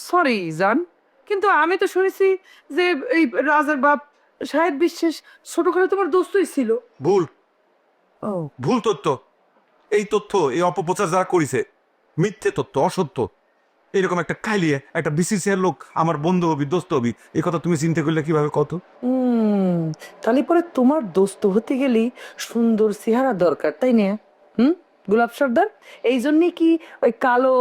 Sorry জান, কিন্তু আমি তো শুনেছি যে এই রাজার বাপ শাহেদ বিশ্বাস ছোটখাটো তোমার দোস্তই ছিল। ভুল, ও, ভুল তথ্য। এই তথ্য এই অপপ্রচার যারা করেছে মিথ্যে তথ্য, অসত্য। এরকম একটা কাইলিয়ে একটা বিসিসিআর লোক আমার বন্ধু হবি, দোস্ত হবি, এই কথা তুমি চিন্তা করলে কিভাবে কত? হুম, তাহলে পরে তোমার দোস্ত হতে গেলেই সুন্দর চেহারা দরকার, তাই না? হুম, গোলাপ সর্দার, এই জন্যই কি ওই কালো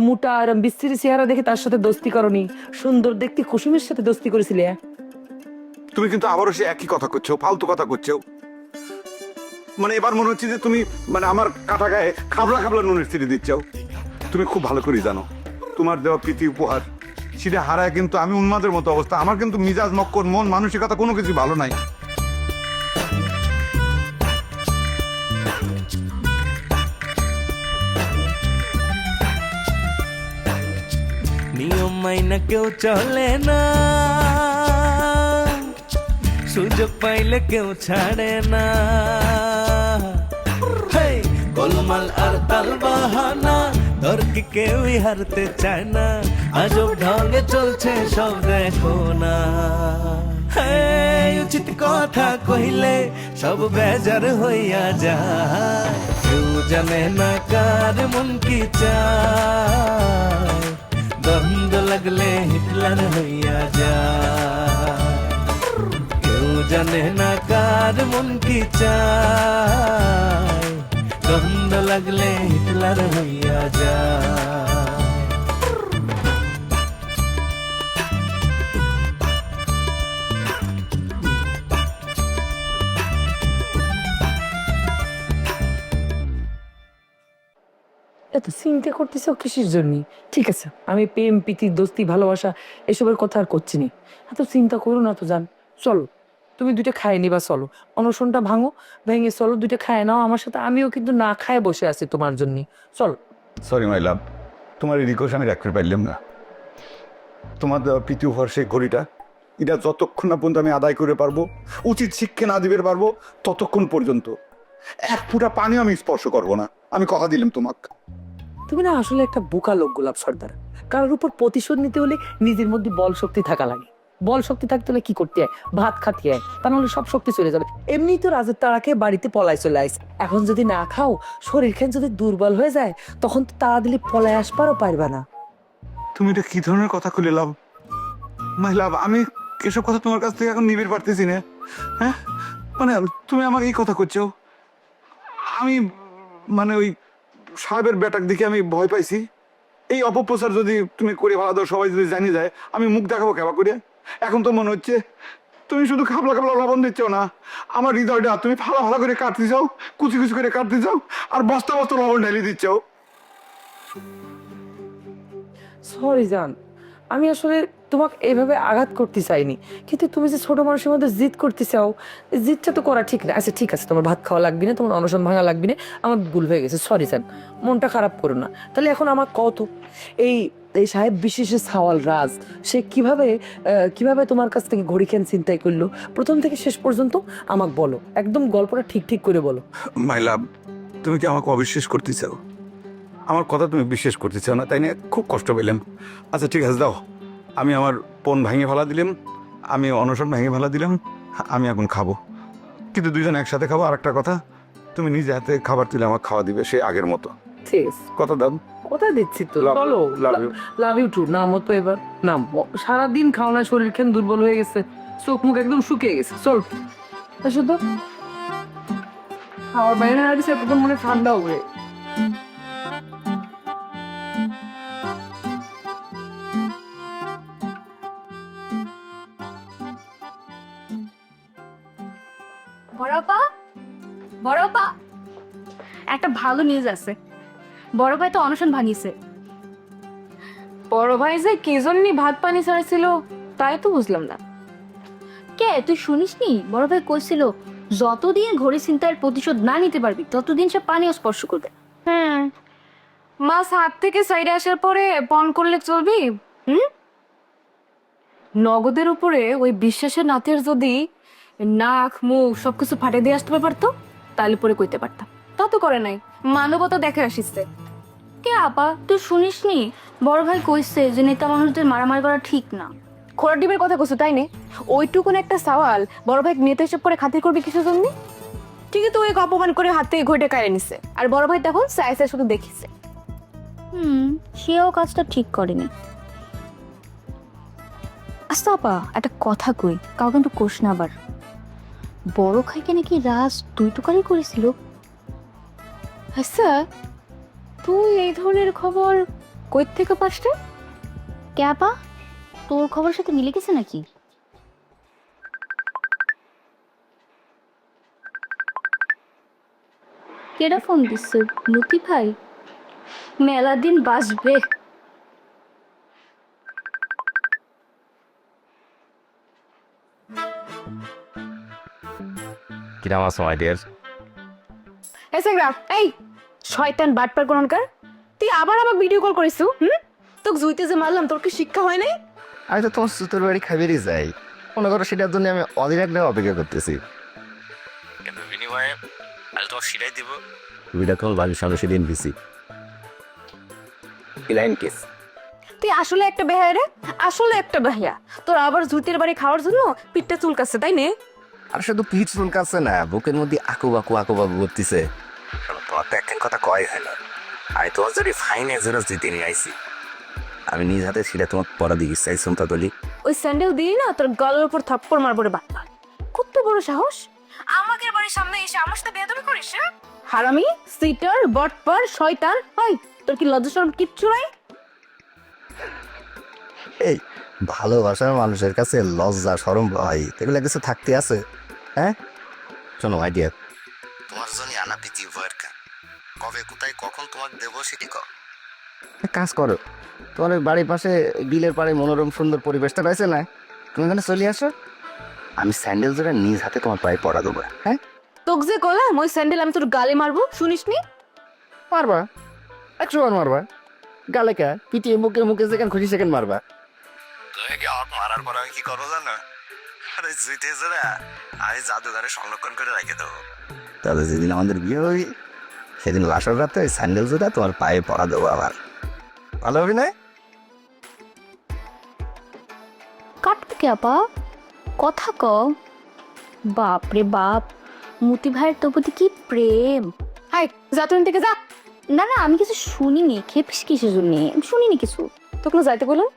মোটা আর বিস্তৃত চেহারা দেখে তার সাথে দোস্তি করনি, সুন্দর দেখতে কুসুমের সাথে দোস্তি করেছিলে? তুমি কিন্তু আবারও সে একই কথা করছো, ফালতু কথা করছো। মানে এবার মনে হচ্ছে যে তুমি মানে আমার কাটা গায়ে খাবলা খাবলা নুনের ছিটে দিচ্ছ। তুমি খুব ভালো করে জানো তোমার দেওয়া প্রীতি উপহার সেটা হারায় কিন্তু আমি উন্মাদের মতো অবস্থা। আমার কিন্তু মিজাজ মক্কর মন মানসিকতা কোনো কিছু ভালো নাই। নিয়ম মাইনা কেউ চলে না, সুযোগ পাইলে কেউ ছাড়ে না। হেই, গোলমাল আর তাল বাহানা ধরকে কেউই হারতে চায় না। আজব ঢঙ্গে চলছে সব দেখো না। হেই, উচিত কথা কহিলে সব বেজার হইয়া যায়। কেউ জানে না কার মন কি চায়। দ্বন্দ্ব লাগলে হিটলার হইয়া যায়। কেউ জানে না কার মন কি চায়। দ্বন্দ্ব লাগলে হিটলার হইয়া যায়। এত চিন্তা করতেছো কিসের জন্য? ঠিক আছে, আমি প্রেম প্রীতি দোস্তি ভালোবাসা এসবের কথা আর করছি না। এত চিন্তা করো না তো জান। চলো, তুমি দুইটা খায় নিবা, চলো অনশনটা ভাঙো, ভেঙে চলো দুইটা খায় নাও আমার সাথে। আমিও কিন্তু না খায় বসে আছি তোমার জন্য। চলো। সরি মাই লাভ, তোমার এই রিকোয়েস্ট আমি রাখতে পারলাম না। তোমার দেওয়া প্রীতি উপহার সেই ঘড়িটা, এটা যতক্ষণ না পর্যন্ত আমি আদায় করে পারবো, উচিত শিক্ষা না দিবে পারবো, ততক্ষণ পর্যন্ত এক ফুটা পানিও আমি স্পর্শ করবো না। আমি কথা দিলাম তোমাকে। তুমি না আসলে একটা বোকা লোক গোলাপ সর্দার। কারোর উপর প্রতিশোধ নিতে হলে নিজের মধ্যে বল শক্তি থাকা লাগে। বল শক্তি থাকতে হলে কি করতে হয়? ভাত খাতে হয়, তা নাহলে সব শক্তি চলে যাবে। এমনি তো রাজের তাড়াকে বাড়িতে পলায় চলে আইস। এখন যদি না খাও, শরীরখান যদি দুর্বল হয়ে যায়, তখন তো তাড়া দিলে পলায় আসবারও পারবা না। তুমি এটা কি ধরনের কথা খুলে লাভ? মাই লাভ, আমি এসব কথা তোমার কাছ থেকে এখন নিবিড় পারতেছি না। হ্যাঁ, মানে তুমি আমাকে এই কথা করছো। আমি মানে ওই সাহেবের বেটাক দিকে আমি ভয় পাইছি। এই অপপ্রচার যদি তুমি করে ভালো দাও, সবাই যদি জানিয়ে যায়, আমি মুখ দেখাবো কেবা করে? এখন তো মনে হচ্ছে তুমি শুধু খাবলা খাবলা লবণ দিচ্ছ না, আমার হৃদয়টা তুমি ফালা ফালা করে কাটতে চাও, কুচি কুচি করে কাটতে চাও, আর বস্তা বস্তা লবণ ঢেলে দিচ্ছ। সরি জান, আমি আসলে তোমাকে এইভাবে আঘাত করতে চাইনি, কিন্তু তুমি যে ছোট মানুষের মধ্যে জিদ করতে চাও, এই জিদটা তো করা ঠিক না। আচ্ছা ঠিক আছে, তোমার ভাত খাওয়া লাগবে না, তোমার অনশন ভাঙা লাগবে না, আমার ভুল হয়ে গেছে, সরি জান, মনটা খারাপ করো না। তাহলে এখন আমার কত এই এই সাহেব বিশেষে সাওয়াল রাজ, সে কিভাবে তোমার কাছ থেকে ঘড়ি কেন চিন্তাই করলো, প্রথম থেকে শেষ পর্যন্ত আমাকে বলো, একদম গল্পটা ঠিক ঠিক করে বলো। মাই লাভ, তুমি কি আমাকে অবিশ্বাস করতে চাও? আমার কথা তুমি বিশ্বাস করতে চাও না, তাই না? খুব কষ্ট পেলাম। আচ্ছা ঠিক আছে, দাও, আমি আমার পণ ভেঙে ফেলা দিলাম, আমি অনশন ভেঙে ফেলা দিলাম, আমি এখন খাবো, কিন্তু দুইজন একসাথে খাবো। আর একটা কথা, তুমি নিজে হাতে খাবার তুলে আমার খাওয়া দিবে সে আগের মতো। ঠিক আছে, কথা দাও। কথা দিচ্ছি তো, Love you, চলো। love you. Love you too, নামো তো এবার, নাম। সারাদিন খাওয়া, শরীর খেন দুর্বল হয়ে গেছে, চোখ মুখ একদম শুকিয়ে গেছে, চল। শুধু খাওয়ার বাইরে না দিচ্ছে, তখন মনে ঠান্ডা হবে। বড়পা, বড়পা, একটা ভালো নিউজ আছে। বড় ভাই তো অনশন ভাঙিছে। বড় ভাই যে কি জন্য ভাত পানি ছাড়ছিল তাই তো বুঝলাম না। কে, তুই শুনিসনি? বড় ভাই কইছিল যতদিন ঘড়ি ছিনতাইয়ের প্রতিশোধ না নিতে পারবি ততদিন সে পানিও স্পর্শ করবে। মাছ হাত থেকে সাইডে আসার পরে পণ করলে চলবি? নগদের উপরে ওই বিশ্বাসের নাথের যদি নাক মুখ সবকিছু ফাটে দিয়ে আসতে পারতো তাহলে পরে কইতে পারতাম। তা তো করে নাই, মানবতা দেখে আসিছে। কে আপা তুই শুনিসনি? বড় ভাই কইছে যে নেতা মানুষদের মারামারি করা ঠিক না। খোড়া ডিমের কথা কইছো তাই নে? ওইটুকুন একটা সওয়াল বড় ভাই নেতা হিসেব করে খাতির করবে কিছু জন্য? ঠিকই তো ওই অপমান করে হাত থেকে ঘইটা কাড়ে নিছে, আর বড় ভাই তখন সাইসে শুধু দেখিছে। সেও কাজটা ঠিক করেনি। আচ্ছা আপা একটা কথা কই, কাউ কিন্তু কোষ না আবার। বড় খাইকে নাকি রাজ তুই টুকারি করেছিল। আচ্ছা, তুই এই ধরনের খবর কই থেকে পাস রে? কে আপা, তোর খবরের সাথে মিলে গেছে নাকি? কেডা ফোন দিচ্ছে? মতি ভাই? মেলা দিন বাঁচবে। কিরাম আছো মাই ডিয়ার? এই সেগ্রা, এই শয়তান বাটপার কোনকার, তুই আবার আমাকে ভিডিও কল করিস? তোকে জুইতে যে মারলাম তোর কি শিক্ষা হয় নাই? আমি তো তোমার সুতোর বাড়ি খাইবেরই যাই, মনে করো সেটার জন্য আমি অধীর আগ্রহে অপেক্ষা করতেছি। কিন্তু বিনিময়ে আজ তোমার সেটাই দিব। ভিডিও কল বাড়ির সামনে সেদিন দিছি লাইন কেস। তুই আসলে একটা বেহায়া রে, আসলে একটা বেহায়া। তোর আবার জুইতের বাড়ি খাওয়ার জন্য পিঠটা চুলকাচ্ছে তাই নে? আর শুধু পিঠ চুলকাচ্ছে না, বুকের মধ্যে আকুবাকু করতেছে। তোমার তো একখান কথা কয় হয় না, আমি তোমার যদি ফাইনে জোরাস দিতে নিয়ে আইছি, আমি নিজ হাতে সেটা তোমার পড়া দিয়ে চাই শুনতা বলি। ওই স্যান্ডেল দিয়ে না তোর গলার উপর থাপ্পড় মারবো রে বাটপার। কত বড় সাহস, আমাকে বাড়ির সামনে এসে আমার সাথে বেয়াদবি করিস? হারামি, সিটার, বটপার, শয়তান। হাই, তোর কি লজ্জা শরম কিচ্ছু নাই? এই ভালোবাসার মানুষের কাছে লজ্জা শরম ভয় এগুলো কিছু থাকতে আছে? হ্যাঁ শোনো আইডিয়া, তোমার জন্য আনা পৃথিবী ভয়ের কবে কোথায় কখন তোমাকে দেবো সেটি কাজ করো। তোমার ওই বাড়ির পাশে বিলের পাড়ে মনোরম সুন্দর পরিবেশটা রয়েছে না, তুমি এখানে চলে আসো, আমি স্যান্ডেল জোড়া নিজ হাতে তোমার পায়ে পড়া দেবো। হ্যাঁ তোকে যে কলাম ওই স্যান্ডেল আমি তোর গালে মারবো, শুনিসনি? মারবা, 100 বার মারবা, গালে কা পিটিয়ে মুখে মুখে যেখানে খুশি সেখানে মারবা। তুমি কি আমাকে মারার পর আমি কি করবো জানো? আরে জুইতে জোড়া আমি জাদুঘরে সংরক্ষণ করে রেখে দেবো, তাহলে যেদিন আমাদের বিয়ে হবে সেদিন বাসর রাতে ওই স্যান্ডেল জোড়া তোমার পায়ে পড়া দেবো। আবার ভালো হবে না? কাটবে কে আপা, কথা ক। বাপ রে বাপ, মতি ভাইয়ের তোর প্রতি কি প্রেম। হাই, যা তুই থেকে যা। না না আমি কিছু শুনিনি, খেপিস কিসের জন্য? আমি শুনিনি কিছু। তোকে না যাইতে বলুন,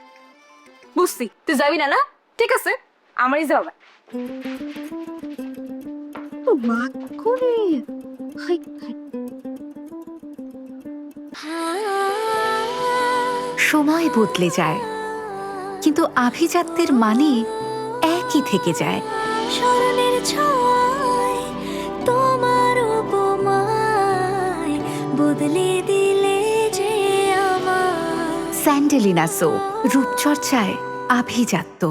বুঝছি তুই যাবি না। না ঠিক আছে, আমারই যাবে। মা করে হাই হাই। সময় বদলে যায় কিন্তু আভিজাত্যের মানে একই থেকে যায়। স্মরণের ছোঁয়ায় তোমার উপমায় বদলে দিলে যে আমার। স্যান্ডেলিনা সো, রূপচর্চায় আভিজাত্য।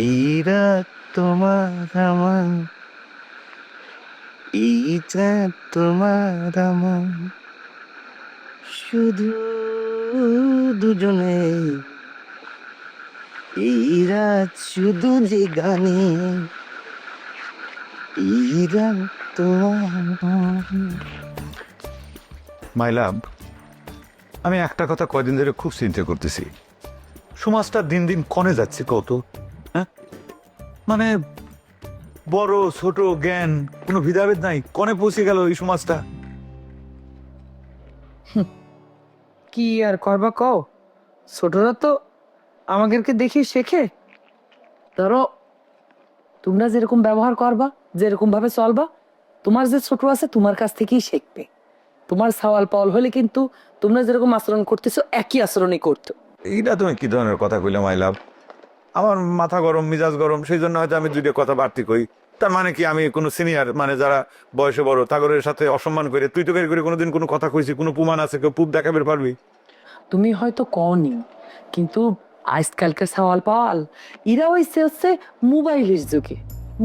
এই রাত তোমার আমার, এই রাত তোমার আমার, শুধু দুজনে, এই রাত শুধু যে গানে, এই রাত তোমার। মাই লাভ, আমি একটা কথা কয়দিন ধরে খুব চিন্তা করতেছি, সমাজটা দিন দিন কনে যাচ্ছে কত। হ্যাঁ মানে বড় ছোট জ্ঞান কোনো ভেদাভেদ নাই, কনে পৌঁছে গেল এই সমাজটা। কি আর করবা কও, ছোটরা তো আমাদেরকে দেখি শেখে। ধরো তোমরা যেরকম ব্যবহার করবা, যেরকম ভাবে চলবা, তোমার যে ছোট আছে তোমার কাছ থেকেই শিখবে। তোমার সাওয়াল পাওয়াল হলে কিন্তু তোমরা যেরকম আচরণ করতেছো একই আচরণই করতো। এইটা তুমি কি ধরনের কথা কইলে মাই লাভ? আমার মাথা গরম, মিজাজ গরম, সেই জন্য হয়তো আমি দুইটা কথা বাড়তি কই। তার মানে কি আমি কোনো সিনিয়র, মানে যারা বয়সে বড় তাগরের সাথে অসম্মান করে তুই তো করে কোনোদিন কোনো কথা কইছি? কোনো প্রমাণ আছে? কেউ প্রুফ দেখাবে পারবি? তুমি হয়তো কওনি, কিন্তু আজকালকার সাওয়াল পাওয়াল এরা হচ্ছে মোবাইলের যুগে।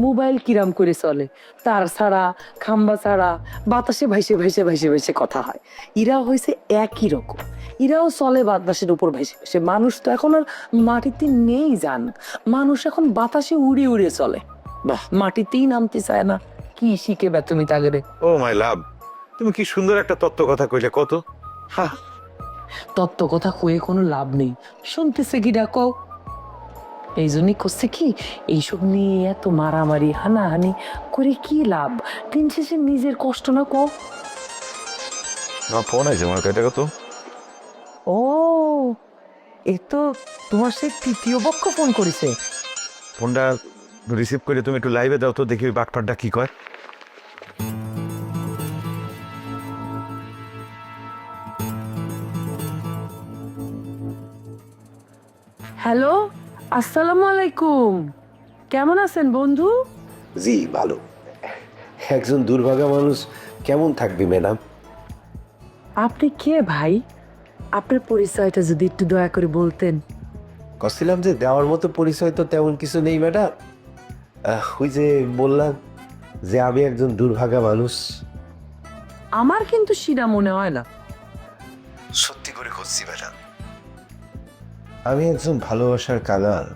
মোবাইল কিরাম করে চলে, তার ছাড়া খাম্বা ছাড়া বাতাসে ভাইসে ভাইসে ভাইসে ভাইসে কথা হয়। এরা হয়েছে একই রকম, এরাও চলে বাতাসের উপর ভাইসে ভাইসে। মানুষ তো এখন আর মাটিতে নেই, জান, মানুষ এখন বাতাসে উড়ে উড়ে চলে। বাহ, মাটিতেই নামতে চায় না, কি শিখেবা তুমি তাগরে? ও মাই লাভ, তুমি কি সুন্দর একটা তত্ত্ব কথা কইলে কত। হ্যাঁ, তত্ত্ব কথা কয়ে কোনো লাভ নেই, শুনতেছে কি ডাকো। এই জন্যই করছে কি, এইসব নিয়ে এত মারামারি হানাহানি করে কি লাভ? দিন শেষে নিজের কষ্ট না কও। ফোন আছে আমার কাছে কত। ও, এ তো তোমার সে তৃতীয় পক্ষ ফোন করেছে। ফোনটা রিসিভ করে তুমি একটু লাইভে দাও তো, দেখি ওই বাটপারটা কি কয়। হ্যালো, আসসালামু আলাইকুম। কেমন আছেন বন্ধু? জি ভালো। একজন দুর্ভাগা মানুষ কেমন থাকবে ম্যাডাম? আপনি কে ভাই? আপনার পরিচয়টা যদি একটু দয়া করে বলতেন। কছিলাম যে দেওয়ার মতো পরিচয় তো তেমন কিছু নেই ম্যাডাম। ওই যে বললাম যে আমি একজন দুর্ভাগা মানুষ। আমার কিন্তু সেটা মনে হয় না। সত্যি করে করছি ম্যাডাম, আমি একজন ভালোবাসার কাঙাল,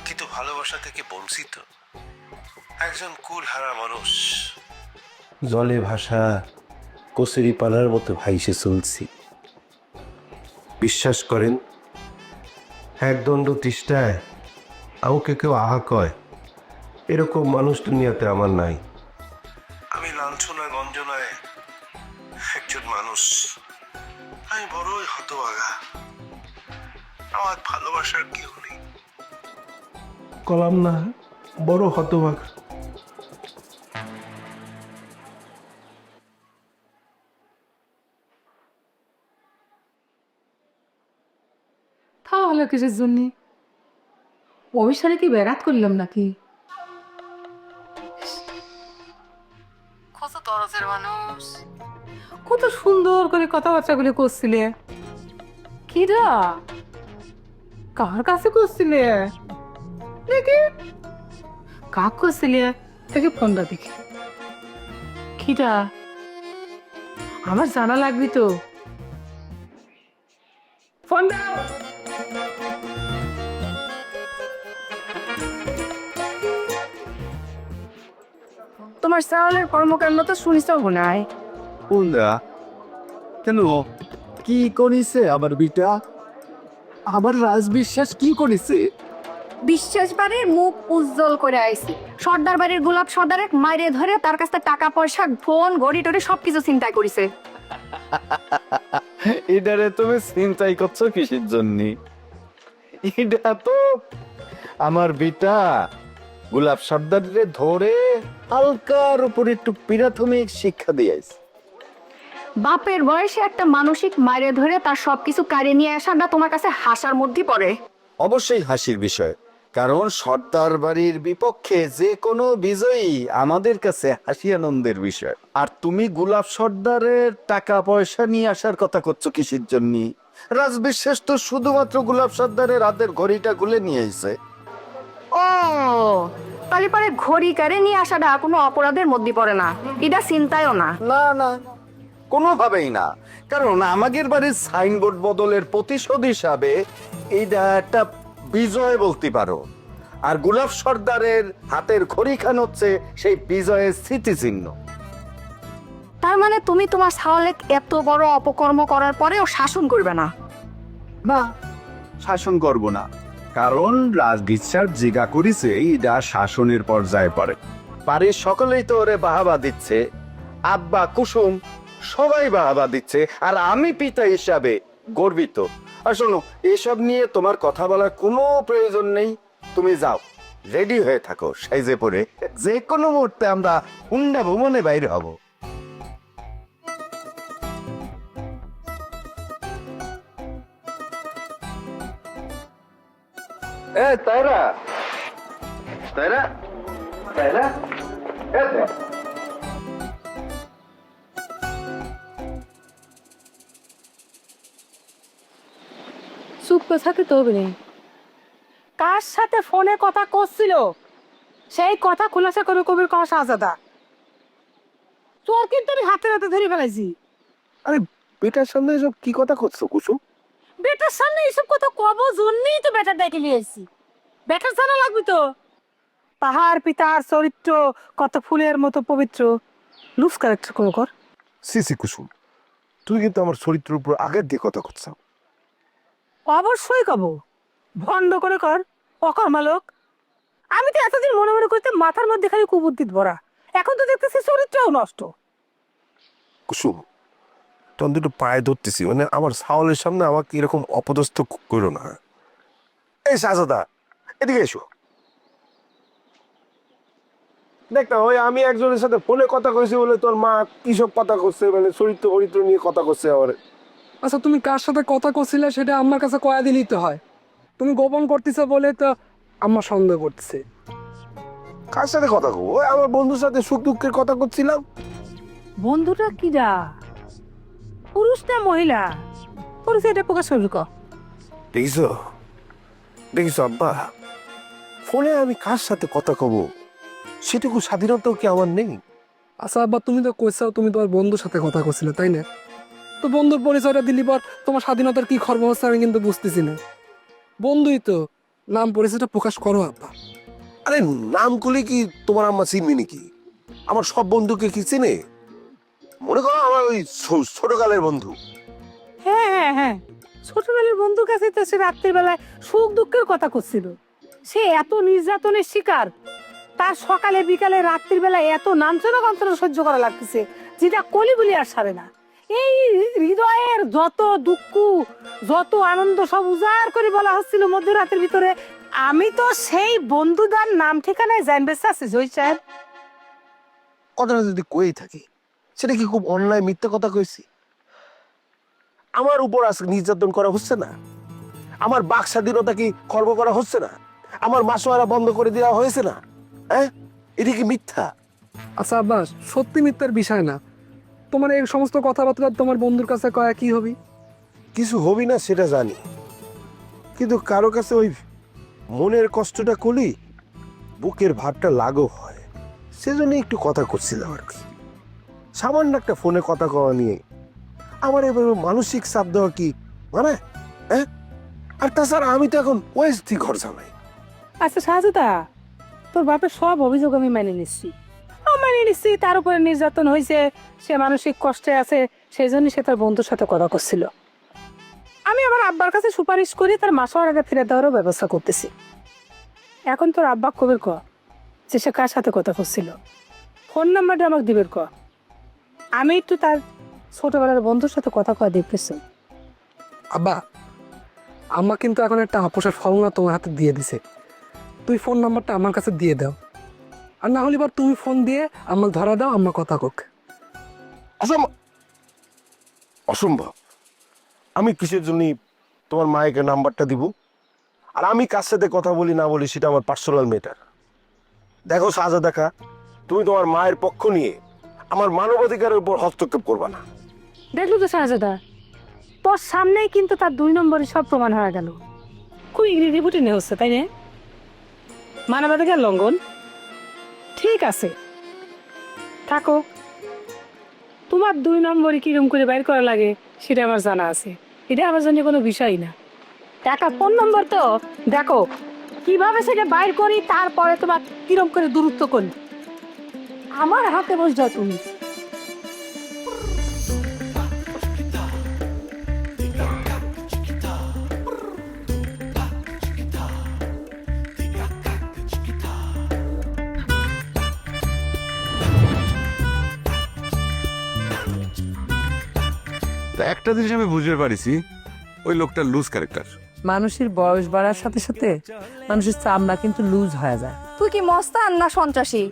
কিন্তু ভালোবাসা থেকে বঞ্চিত একজন কুলহারা মানুষ। জলে ভাসা কচুরি পানার মতো ভাইসে চলছি। বিশ্বাস করেন, একদণ্ড তৃষ্ণায় আমাকে কেউ আহা কয়, এরকম মানুষ দুনিয়াতে আমার নাই। আমি লাঞ্ছনা গঞ্জনায় একজন মানুষ। আমি বড়ই হতভাগা, আমার ভালোবাসার কেউ নেই। কলাম না, বড় হতভাগা। তাহলে কিসের জন্য? অবিসারে কি বেড়াত করলাম নাকি? কত দরজের মানুষ, কত সুন্দর করে কথাবার্তাগুলি করছিলে। কিরা কার কাছে করছিলে দেখি? কাক করছিলে দেখি? ফোনটা দেখি। কিরা আমার জানা লাগবি তো। ফোন দাও। তোমার সাওয়ালের কর্মকাণ্ড তো শুনিস নাই? কোনটা? কেন, কি করিছে আমার বিটা? আমার রাজবিশ্বাস কি করেছে? বিশ্বাস বাড়ির মুখ উজ্জ্বল করে আইছি। সর্দার বাড়ির গোলাপ সর্দারের মাইরে ধরে তার কাছে টাকা পয়সা ফোন ঘড়ি টড়ি সবকিছু চিন্তা করিছে। এটারে তুমি চিন্তাই করছো কিসের জন্য? এটা তো আমার বিটা গোলাপ সর্দারে ধরে হালকার উপরে একটু প্রাথমিক শিক্ষা দিয়েছে। বাপের বয়সে একটা মানসিক মাইরে ধরে তার সবকিছু কাড়িয়ে নিয়ে আসাটা তোমার কাছে হাসার মধ্যে পড়ে? অবশ্যই হাসির বিষয়, কারণ সর্দার বাড়ির বিপক্ষে যে কোনো বিজয়ী আমাদের কাছে হাসি আনন্দের বিষয়। আর তুমি গোলাপ সর্দারের টাকা পয়সা নিয়ে আসার কথা করছো কিসের জন্য? রাজবিশ্বাস তো শুধুমাত্র গোলাপ সর্দারের হাতের ঘড়িটা খুলে নিয়ে এসে। ও, তাহলে পরে ঘড়ি কাড়ে নিয়ে আসাটা কোনো অপরাধের মধ্যে পড়ে না, এটা চিন্তায়ও না। না না, কোনোভাবেই না, কারণ আমাদের বাড়ির সাইনবোর্ড বদলের প্রতিশোধ হিসাবে এইটা একটা বিজয় বলতে পারো। আর গোলাপ সর্দারের হাতের ঘড়িখান হচ্ছে সেই বিজয়ের স্মৃতিচিহ্ন। তার মানে তুমি তোমার সাওয়ালে এত বড় অপকর্ম করার পরেও শাসন করবে না? না, শাসন করব না, কারণ রাজবিশ্বাস জিগা করিছে এইটা শাসনের পর্যায়ে পড়ে। বাড়ির সকলেই তো ওরে বাহাবা দিচ্ছে, আব্বা কুসুম সবাই বাহাবা দিচ্ছে, আর আমি পিতা হিসাবে গর্বিত। আর শোনো, এসব নিয়ে তোমার কথা বলার কোনো প্রয়োজন নেই। তুমি যাও, রেডি হয়ে থাকো সাইজে পরে, যে কোনো মুহূর্তে আমরা হুন্ডা ভ্রমণে বাইরে হব। তাইরা তাইরা তাইরা চুপ করে থাকতে তো হবে না। কার সাথে ফোনে কথা করছিল সেই কথা খোলাসা করে কবির কওয়া শাহজাদা। তোর কিন্তু আমি হাতে হাতে ধরে ফেলাইছি। আরে বেটার সামনে এসব কি কথা করছো কুসুম? বেটার সামনে এইসব কথা কব জন্যই তো বেটার ডেকে নিয়ে এসেছি। বেটার জানা লাগবে তো। পাহাড় পিতার চরিত্র কত ফুলের মতো পবিত্র। লুজ ক্যারেক্টার কোনো কর। সিসি কুসুম, তুই কিন্তু আমার চরিত্রের উপর আগের দিয়ে কথা করছ। অবশ্যই কব, ভণ্ড করে কর, অকর্মা লোক। আমি তো এতদিন মনে মনে করতে মাথার মধ্যে খালি কুবুদ্ধিত ভরা, এখন তো দেখতেছি চরিত্রও নষ্ট। কুসুম, তখন দুটো পায়ে ধরতেছি, মানে আমার সাওয়ালের সামনে আমাকে এরকম অপদস্থ করো না। এই শাহজাদা, এদিকে এসো। দেখ না, ওই আমি একজনের সাথে ফোনে কথা কইছি বলে তোর মা কি সব কথা করছে, মানে চরিত্র ফরিত্র নিয়ে কথা করছে আমার। আচ্ছা, তুমি কার সাথে কথা করছিলে সেটা আমার কাছে কয়া দিলেই তো হয়। তুমি গোপন করতেছো বলে তো আমার সন্দেহ করতেছে। কার সাথে কথা কব? ওই আমার বন্ধুর সাথে সুখ দুঃখের কথা করছিলাম। বন্ধুটা কিরা, পুরুষ না মহিলা? পরিচয়টা প্রকাশ করবি ক। দেখিস দেখিস আব্বা, ফোনে আমি কার সাথে কথা কব সেটুকু স্বাধীনতাও কি আমার নেই? আচ্ছা আব্বা, তুমি তো কইছাও তুমি তোমার বন্ধুর সাথে কথা করছিলে, তাই না? তো বন্ধুর পরিচয়টা দিলি পর তোমার স্বাধীনতার কি খর্ব হচ্ছে আমি কিন্তু বুঝতেছি না। বন্ধুই তো, নাম পরিচয়টা প্রকাশ করো আব্বা। আরে নাম করলে কি তোমার আম্মা চিনবি নাকি? আমার সব বন্ধুকে কি চিনে? মনে করো আমার ওই ছোটকালের বন্ধু। হ্যাঁ হ্যাঁ হ্যাঁ, ছোটবেলার বন্ধুর কাছে তো সে রাত্রির বেলায় সুখ দুঃখের কথা করছিল। সে এত নির্যাতনের শিকার, তার সকালে বিকালে রাত্রির বেলায় এত নাঞ্চনা কাঞ্চনা সহ্য করা লাগতেছে যেটা কলি বলি আর সারে না। এই হৃদয়ের যত দুঃখ যত আনন্দ সব উজাড় করে বলা হচ্ছিল মধ্যরাতের ভিতরে। আমি তো সেই বন্ধুদার নাম ঠিকানায় জানবে চাচ্ছি জয় সাহেব। কথাটা যদি কই থাকি সেটা কি খুব অন্যায় মিথ্যে কথা কইছি? আমার উপর আজকে নির্যাতন করা হচ্ছে না? আমার বাক স্বাধীনতা কি খর্ব করা হচ্ছে না? আমার মাসোয়ারা বন্ধ করে দেওয়া হয়েছে না? হ্যাঁ, এটা কি মিথ্যা? আচ্ছা আব্বা, সত্যি মিথ্যার বিষয় না। তোমার এই সমস্ত কথাবার্তা তোমার বন্ধুর কাছে কয়া কি হবি? কিছু হবি না সেটা জানি, কিন্তু কারো কাছে ওই মনের কষ্টটা কলি বুকের ভারটা লাগো হয়, সেজন্য একটু কথা করছিলাম আর কি। সামান্য একটা ফোনে কথা কওয়া নিয়ে আমার এবার মানসিক চাপ দেওয়া কি মানে? হ্যাঁ, আর তাছাড়া আমি তো এখন ওয়েস্টি ঘর জামাই। আচ্ছা সাজুদা, তোর বাপের সব অভিযোগ আমি মেনে নিচ্ছি, তার উপরে নির্যাতন হয়েছে, সে মানসিক কষ্টে আছে, সেই জন্য সে তার বন্ধুর সাথে কথা করছিল। আমি আমার আব্বার কাছে সুপারিশ করি তার মাসোয়ার আগে ফিরে দেওয়ারও ব্যবস্থা করতেছি। এখন তোর আব্বা কবের ক যে সে কার সাথে কথা করছিল, ফোন নাম্বারটা আমাকে দিবের ক। আমি একটু তার ছোটবেলার বন্ধুর সাথে কথা কয়া দেখতেছি। আব্বা, আম্মা কিন্তু এখন একটা আপোষের ফর্মুলা তোমার হাতে দিয়ে দিছে। তুই ফোন নাম্বারটা আমার কাছে দিয়ে দাও, আর না হলে এবার তুমি ফোন দিয়ে আমার ধরা দাও, আমার কথা কোক। অসম্ভব। আমি কিসের জন্য তোমার মায়ের নাম্বারটা দিব? আর আমি কার সাথে কথা বলি না বলি সেটা আমার পার্সোনাল ম্যাটার। দেখো সাজা, দেখা তুমি তোমার মায়ের পক্ষ নিয়ে আমার মানবাধিকারের উপর হস্তক্ষেপ করবা না। দেখলো তো শাহজাদা, তোর সামনেই কিন্তু তার 2 নম্বরে সব প্রমাণ হয়ে গেল। খুব ইংরেজি বুটে নেওয়া হচ্ছে, তাই না? মানবাধিকার লঙ্ঘন। ঠিক আছে, থাকো। তোমার 2 নম্বরে কিরম করে বাইর করা লাগে সেটা আমার জানা আছে, এটা আমার জন্য কোনো বিষয় না। টাকা ফোন নম্বর তো দেখো কিভাবে সেটা বাইর করি, তারপরে তোমার কিরম করে দূরত্ব করি। আমার হাতে বস যাও তুমি। একটা জিনিস আমি বুঝতে পারিছি, ওই লোকটা লুজ ক্যারেক্টার। মানুষের বয়স বাড়ার সাথে সাথে মানুষের চামড়া কিন্তু লুজ হয়ে যায়। তুই কি মস্তান না সন্ত্রাসী?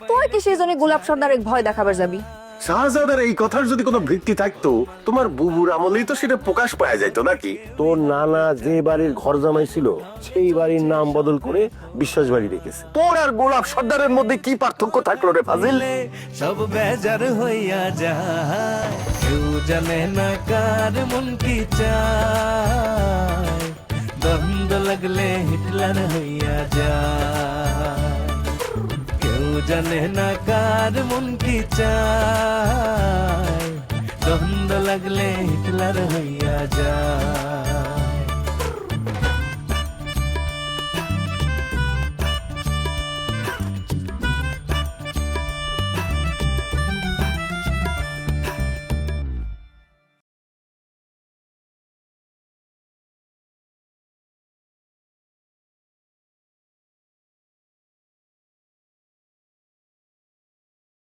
তুই কি সেই জন্য গোলাপ সর্দারের ভয় দেখাবার যাবি? শাহজাদার এই কথার যদি কোনো ভিত্তি থাকতো, তোমার বুবুর আমলেই তো সেটা প্রকাশ পাওয়া যাইতো নাকি? তোর নানা যে বাড়ির ঘর জামাই ছিল সেই বাড়ির নাম বদল করে বিশ্বাস বাড়ি রেখেছে। তোর আর গোলাপ সর্দারের মধ্যে কি পার্থক্য থাকলো রে ফাজিল? সব বেজার হইয়া যায়, কেউ জানে না কার মন কি চায়। দ্বন্দ্ব লাগলে হিটলার হইয়া যায়, কেউ জানে না কার মন কি চায়। দ্বন্দ্ব লাগলে হিটলার হইয়া যায়।